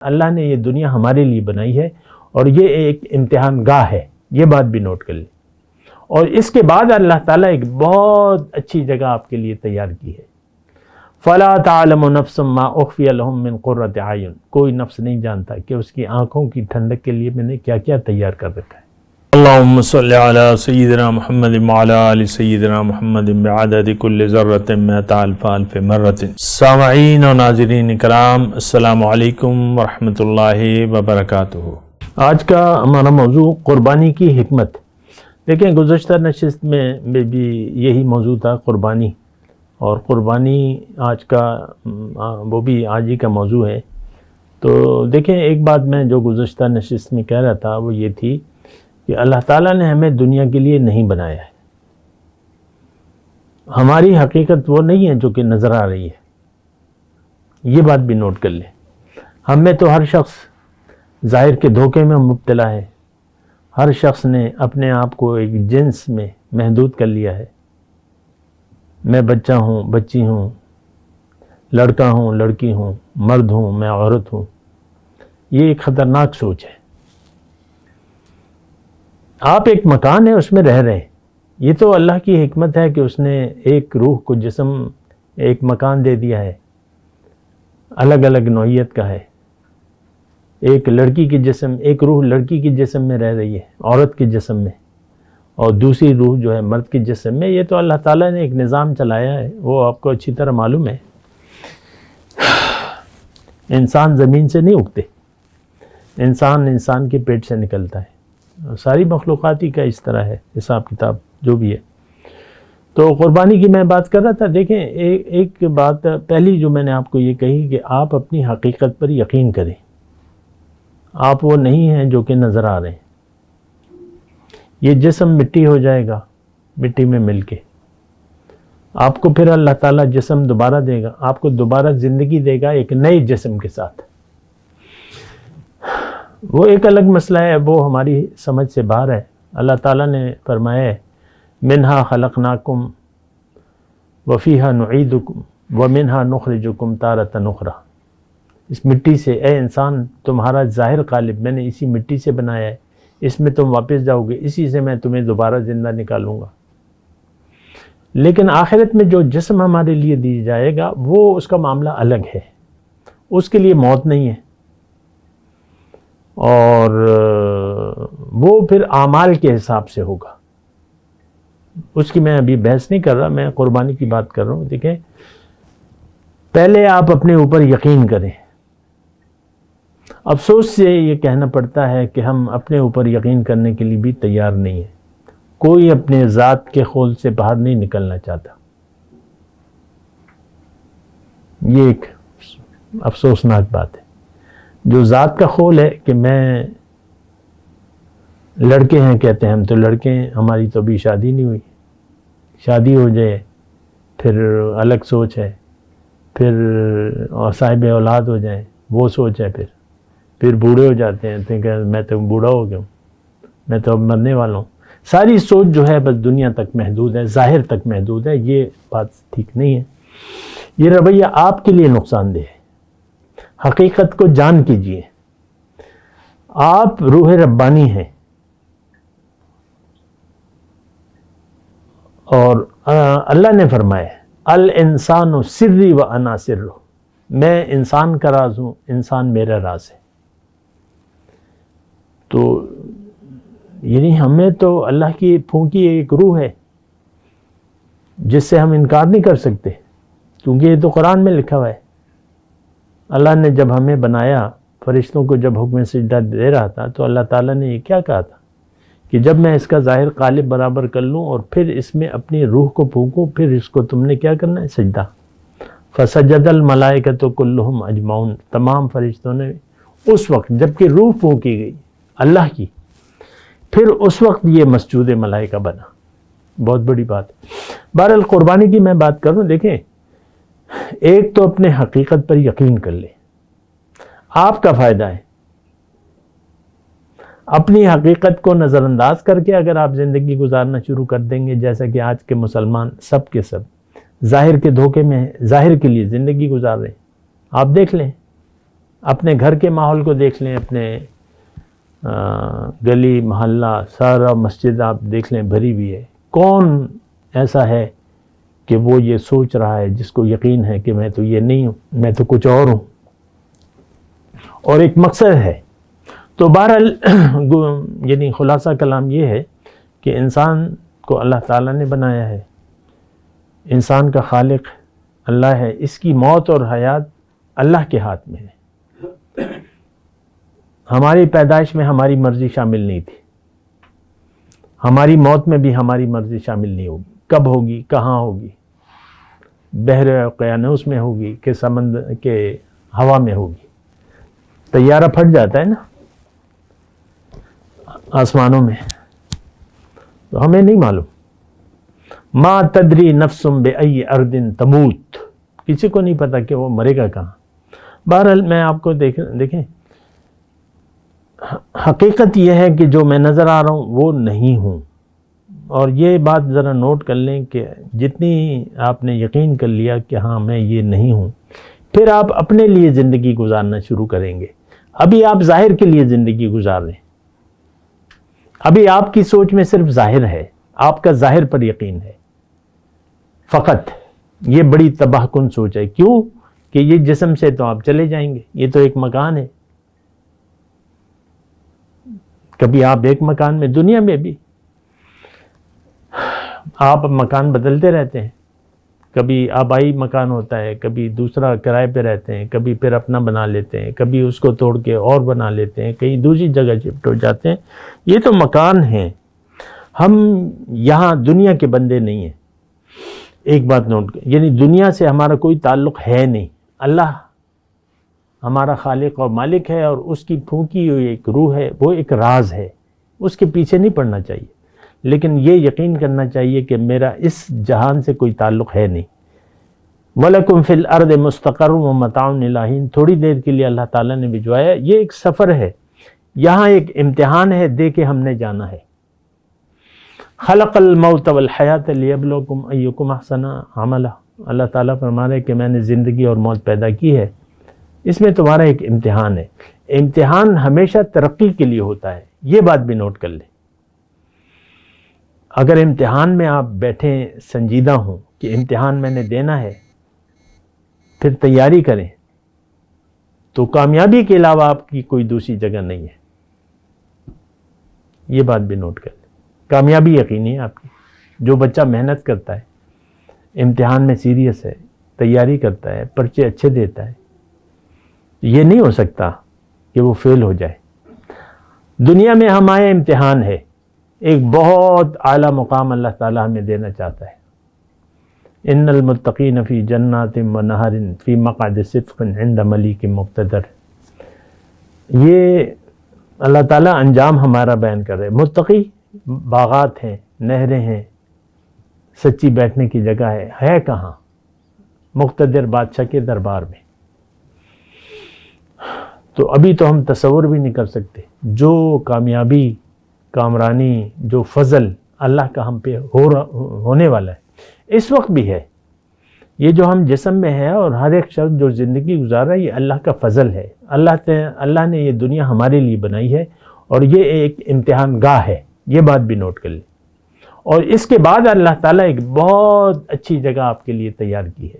اللہ نے یہ دنیا ہمارے لیے بنائی ہے اور یہ ایک امتحان گاہ ہے، یہ بات بھی نوٹ کر لیں۔ اور اس کے بعد اللہ تعالیٰ ایک بہت اچھی جگہ آپ کے لیے تیار کی ہے۔ فَلَا تَعْلَمُ نَفْسٌ مَّا أُخْفِيَ لَهُم مِّن قُرَّةِ أَعْيُن، کوئی نفس نہیں جانتا کہ اس کی آنکھوں کی ٹھنڈک کے لیے میں نے کیا کیا تیار کر رکھا ہے۔ اللہم صلی علی سیدنا محمد وعلی آل سیدنا محمد بعدد کل ذرۃ مئۃ الف الف مرۃ۔ سامعین و ناظرین کرام، السلام علیکم ورحمۃ اللہ وبرکاتہ۔ آج کا ہمارا موضوع قربانی کی حکمت۔ دیکھیں گزشتہ نشست میں بھی یہی موضوع تھا، قربانی، اور قربانی آج کا وہ بھی آج ہی کا موضوع ہے۔ تو دیکھیں ایک بات میں جو گزشتہ نشست میں کہہ رہا تھا وہ یہ تھی کہ اللہ تعالیٰ نے ہمیں دنیا کے لیے نہیں بنایا ہے۔ ہماری حقیقت وہ نہیں ہے جو کہ نظر آ رہی ہے، یہ بات بھی نوٹ کر لیں۔ ہم میں تو ہر شخص ظاہر کے دھوکے میں مبتلا ہے، ہر شخص نے اپنے آپ کو ایک جنس میں محدود کر لیا ہے۔ میں بچہ ہوں، بچی ہوں، لڑکا ہوں، لڑکی ہوں، مرد ہوں، میں عورت ہوں۔ یہ ایک خطرناک سوچ ہے۔ آپ ایک مکان ہے، اس میں رہ رہے ہیں۔ یہ تو اللہ کی حکمت ہے کہ اس نے ایک روح کو جسم، ایک مکان دے دیا ہے، الگ الگ نوعیت کا ہے۔ ایک لڑکی کی جسم، ایک روح لڑکی کی جسم میں رہ رہی ہے، عورت کے جسم میں، اور دوسری روح جو ہے مرد کے جسم میں۔ یہ تو اللہ تعالیٰ نے ایک نظام چلایا ہے، وہ آپ کو اچھی طرح معلوم ہے۔ انسان زمین سے نہیں اگتے، انسان کے پیٹ سے نکلتا ہے۔ ساری مخلوقاتی کا اس طرح ہے حساب کتاب جو بھی ہے۔ تو قربانی کی میں بات کر رہا تھا۔ دیکھیں ایک بات پہلی جو میں نے آپ کو یہ کہی کہ آپ اپنی حقیقت پر یقین کریں۔ آپ وہ نہیں ہیں جو کہ نظر آ رہے ہیں۔ یہ جسم مٹی ہو جائے گا، مٹی میں مل کے آپ کو پھر اللہ تعالیٰ جسم دوبارہ دے گا، آپ کو دوبارہ زندگی دے گا ایک نئے جسم کے ساتھ۔ وہ ایک الگ مسئلہ ہے، وہ ہماری سمجھ سے باہر ہے۔ اللہ تعالیٰ نے فرمایا ہے منہا خلقناکم وفیہا نعیدکم ومنہا نخرجکم تارۃ اخری۔ اس مٹی سے اے انسان تمہارا ظاہر قالب میں نے اسی مٹی سے بنایا ہے، اس میں تم واپس جاؤ گے، اسی سے میں تمہیں دوبارہ زندہ نکالوں گا۔ لیکن آخرت میں جو جسم ہمارے لیے دی جائے گا وہ اس کا معاملہ الگ ہے، اس کے لیے موت نہیں ہے، اور وہ پھر اعمال کے حساب سے ہوگا۔ اس کی میں ابھی بحث نہیں کر رہا، میں قربانی کی بات کر رہا ہوں۔ دیکھیں پہلے آپ اپنے اوپر یقین کریں۔ افسوس سے یہ کہنا پڑتا ہے کہ ہم اپنے اوپر یقین کرنے کے لیے بھی تیار نہیں ہیں۔ کوئی اپنے ذات کے خول سے باہر نہیں نکلنا چاہتا۔ یہ ایک افسوسناک بات ہے۔ جو ذات کا خول ہے کہ میں لڑکے ہیں، کہتے ہیں ہم تو لڑکے ہیں، ہماری تو ابھی شادی نہیں ہوئی، شادی ہو جائے پھر الگ سوچ ہے، پھر صاحب اولاد ہو جائیں وہ سوچ ہے، پھر بوڑھے ہو جاتے ہیں تو کہ میں تو بوڑھا ہو گیا ہوں، میں تو اب مرنے والا ہوں۔ ساری سوچ جو ہے بس دنیا تک محدود ہے، ظاہر تک محدود ہے۔ یہ بات ٹھیک نہیں ہے، یہ رویہ آپ کے لیے نقصان دہ ہے۔ حقیقت کو جان کیجئے، آپ روح ربانی ہیں، اور اللہ نے فرمایا الانسان سری و انا سرہ، میں انسان کا راز ہوں، انسان میرا راز ہے۔ تو یعنی ہمیں تو اللہ کی پھونکی ایک روح ہے جس سے ہم انکار نہیں کر سکتے، کیونکہ یہ تو قرآن میں لکھا ہوا ہے۔ اللہ نے جب ہمیں بنایا، فرشتوں کو جب حکم سجدہ دے رہا تھا تو اللہ تعالیٰ نے یہ کیا کہا تھا کہ جب میں اس کا ظاہر قالب برابر کر لوں اور پھر اس میں اپنی روح کو پھونکوں، پھر اس کو تم نے کیا کرنا ہے؟ سجدہ۔ فسجد الملائکۃ کلہم اجمعون، تمام فرشتوں نے اس وقت جب کہ روح پھونکی گئی اللہ کی، پھر اس وقت یہ مسجود ملائکہ بنا۔ بہت بڑی بات ہے۔ بہرحال قربانی کی میں بات کروں۔ دیکھیں ایک تو اپنے حقیقت پر یقین کر لیں، آپ کا فائدہ ہے۔ اپنی حقیقت کو نظر انداز کر کے اگر آپ زندگی گزارنا شروع کر دیں گے، جیسا کہ آج کے مسلمان سب کے سب ظاہر کے دھوکے میں ظاہر کے لیے زندگی گزار رہے ہیں، آپ دیکھ لیں اپنے گھر کے ماحول کو دیکھ لیں، اپنے گلی محلہ سارا مسجد آپ دیکھ لیں بھری ہوئی ہے. کون ایسا ہے کہ وہ یہ سوچ رہا ہے جس کو یقین ہے کہ میں تو یہ نہیں ہوں، میں تو کچھ اور ہوں، اور ایک مقصد ہے. تو بہرحال یعنی خلاصہ کلام یہ ہے کہ انسان کو اللہ تعالیٰ نے بنایا ہے، انسان کا خالق اللہ ہے، اس کی موت اور حیات اللہ کے ہاتھ میں ہے. ہماری پیدائش میں ہماری مرضی شامل نہیں تھی، ہماری موت میں بھی ہماری مرضی شامل نہیں ہوگی. کب ہوگی، کہاں ہوگی، بحر اقیانوس میں ہوگی کہ سمندر کے ہوا میں ہوگی. طیارہ پھٹ جاتا ہے نا آسمانوں میں، تو ہمیں نہیں معلوم. ما تدری نفس بأی ارض تموت، کسی کو نہیں پتا کہ وہ مرے گا کہاں. بہرحال میں آپ کو دیکھیں حقیقت یہ ہے کہ جو میں نظر آ رہا ہوں وہ نہیں ہوں. اور یہ بات ذرا نوٹ کر لیں کہ جتنی آپ نے یقین کر لیا کہ ہاں میں یہ نہیں ہوں، پھر آپ اپنے لیے زندگی گزارنا شروع کریں گے. ابھی آپ ظاہر کے لیے زندگی گزار رہے ہیں، ابھی آپ کی سوچ میں صرف ظاہر ہے، آپ کا ظاہر پر یقین ہے فقط. یہ بڑی تباہ کن سوچ ہے. کیوں کہ یہ جسم سے تو آپ چلے جائیں گے، یہ تو ایک مکان ہے. کبھی آپ ایک مکان میں، دنیا میں بھی آپ مکان بدلتے رہتے ہیں. کبھی آبائی مکان ہوتا ہے، کبھی دوسرا کرائے پہ رہتے ہیں، کبھی پھر اپنا بنا لیتے ہیں، کبھی اس کو توڑ کے اور بنا لیتے ہیں، کہیں دوسری جگہ شفٹ ہو جاتے ہیں. یہ تو مکان ہیں. ہم یہاں دنیا کے بندے نہیں ہیں. ایک بات نوٹ کریں، یعنی دنیا سے ہمارا کوئی تعلق ہے نہیں. اللہ ہمارا خالق اور مالک ہے، اور اس کی پھونکی ہوئی ایک روح ہے، وہ ایک راز ہے، اس کے پیچھے نہیں پڑنا چاہیے. لیکن یہ یقین کرنا چاہیے کہ میرا اس جہان سے کوئی تعلق ہے نہیں. وَلَكُمْ فِي الْأَرْضِ مُسْتَقَرٌّ وَمَتَاعٌ إِلَىٰ حِينٍ، تھوڑی دیر کے لیے اللہ تعالیٰ نے بھجوایا. یہ ایک سفر ہے، یہاں ایک امتحان ہے، دے کے ہم نے جانا ہے. خلق الموت والحیات لیبلوکم ایکم احسن عملا. اللہ تعالیٰ فرما رہے کہ میں نے زندگی اور موت پیدا کی ہے، اس میں تمہارا ایک امتحان ہے. امتحان ہمیشہ ترقی کے لیے ہوتا ہے، یہ بات بھی نوٹ کر لیں. اگر امتحان میں آپ بیٹھیں سنجیدہ ہوں کہ امتحان میں نے دینا ہے، پھر تیاری کریں، تو کامیابی کے علاوہ آپ کی کوئی دوسری جگہ نہیں ہے. یہ بات بھی نوٹ کر لیں. کامیابی یقینی ہے آپ کی. جو بچہ محنت کرتا ہے، امتحان میں سیریس ہے، تیاری کرتا ہے، پرچے اچھے دیتا ہے، یہ نہیں ہو سکتا کہ وہ فیل ہو جائے. دنیا میں ہمارا امتحان ہے، ایک بہت اعلیٰ مقام اللہ تعالیٰ ہمیں دینا چاہتا ہے. ان المتقین فی جنات و نہر فی مقعد صدق عند ملیک مقتدر. یہ اللہ تعالیٰ انجام ہمارا بیان کر رہے ہیں. متقی باغات ہیں، نہریں ہیں، سچی بیٹھنے کی جگہ ہے کہاں؟ مقتدر بادشاہ کے دربار میں. تو ابھی تو ہم تصور بھی نہیں کر سکتے جو کامیابی، کامرانی، جو فضل اللہ کا ہم پہ ہونے والا ہے. اس وقت بھی ہے. یہ جو ہم جسم میں ہے اور ہر ایک شخص جو زندگی گزار رہا ہے، یہ اللہ کا فضل ہے. اللہ نے یہ دنیا ہمارے لیے بنائی ہے، اور یہ ایک امتحان گاہ ہے. یہ بات بھی نوٹ کر لیں. اور اس کے بعد اللہ تعالیٰ ایک بہت اچھی جگہ آپ کے لیے تیار کی ہے.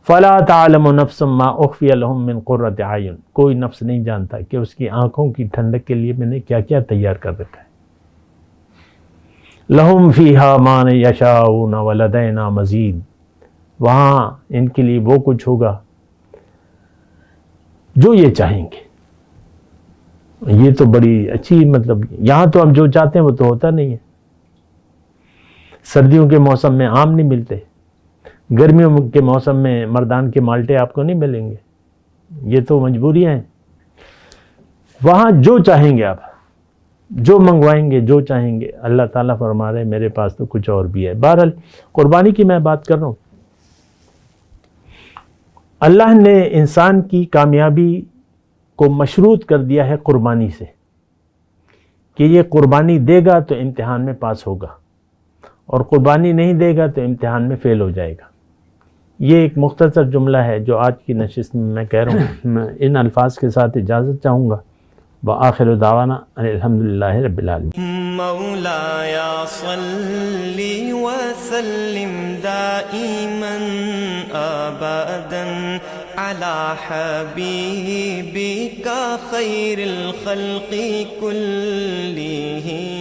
فَلَا تَعْلَمُ نَفْسٌ مَّا أُخْفِيَ لَهُم مِّن قُرَّةِ أَعْيُن. کوئی نفس نہیں جانتا کہ اس کی آنکھوں کی ٹھنڈک کے لیے میں نے کیا کیا تیار کر رکھا ہے. لَهُمْ فِيهَا مَا يَشَاءُونَ وَلَدَيْنَا مَزِيدٌ. وہاں ان کے لیے وہ کچھ ہوگا جو یہ چاہیں گے. یہ تو بڑی اچھی، مطلب یہاں تو ہم جو چاہتے ہیں وہ تو ہوتا نہیں ہے. سردیوں کے موسم میں آم نہیں ملتے، گرمیوں کے موسم میں مردان کے مالٹے آپ کو نہیں ملیں گے. یہ تو مجبوریاں ہیں. وہاں جو چاہیں گے آپ، جو منگوائیں گے، جو چاہیں گے، اللہ تعالیٰ فرما رہے ہیں میرے پاس تو کچھ اور بھی ہے. بہرحال قربانی کی میں بات کر رہا ہوں. اللہ نے انسان کی کامیابی کو مشروط کر دیا ہے قربانی سے، کہ یہ قربانی دے گا تو امتحان میں پاس ہوگا، اور قربانی نہیں دے گا تو امتحان میں فیل ہو جائے گا. یہ ایک مختصر جملہ ہے جو آج کی نشست میں کہہ رہا ہوں. میں ان الفاظ کے ساتھ اجازت چاہوں گا. وآخر دعوانا الحمدللہ رب العالمین. مولاي صل وسلم دائما ابدا على حبيبك خير الخلق كلهم.